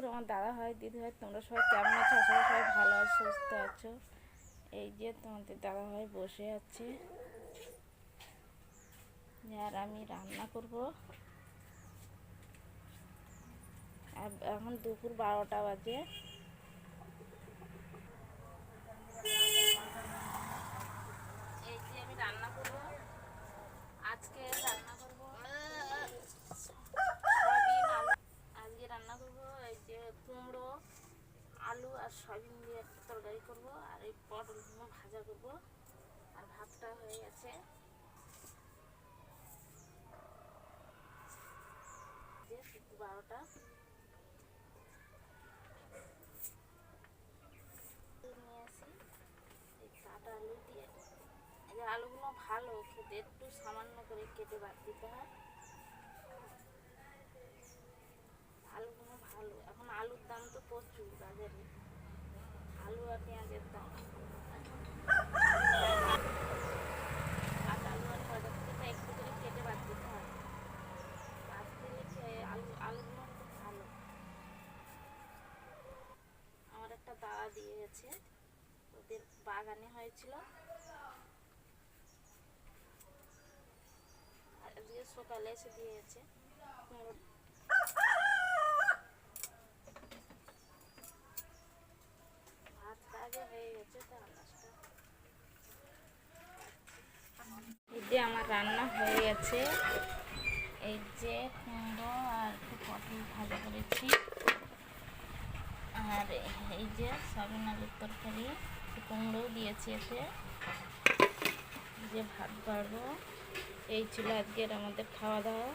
আমার দাদা হয়, দিদি হয়, তোমরা সবাই কেমন আছো? আশা করি সবাই ভালো আছো, সুস্থ আছো। এই যে তোমাদের দাদা ভাই বসে আছে, আর আমি রান্না করব। এখন দুপুর 12টা বাজে। এই যে আমি রান্না করব, আজকে রান্না করব সয়াবিন আলু। আজকে রান্না করব এই যে কুমড়ো, আলু আর সয়াবিন দিয়ে একটা তরকারি করব, আর এই পটলগুলো ভাজা করব। আর ভাতটা হয়ে গেছে। যে 12টা নিয়ে আসি, এই কাটা আলু দিয়ে। এই যে আলুগুলো ভালো খেতে, একটু সামান্য করে কেটে বাদ দিতে হয়। আলুগুলো ভালো, এখন আলুর দাম তো প্রচুর বাজারে, আলু আর পেঁয়াজের দাম। কাঁচা আলু আর বাজার থেকে একটু করে কেটে বাদ দিতে হয়, বাদ দিলে আলুগুলো খুব ভালো। আমার একটা দাদা দিয়ে গেছে, ওদের বাগানে হয়েছিল, আজকে সকালে এসে দিয়ে গেছে। ভাতটা আগে হয়ে গেছে, তো আন্দাজটা। এই যে আমার রান্না হয়ে গেছে। এই যে কুমড়ো আর একটু পটল ভাজা করেছি, আর এই যে সয়াবিন আলুর তরকারি, কুমড়োও দিয়েছি এতে। যে ভাত বাড়বো, এই ছিল আজকের আমাদের খাওয়া দাওয়া।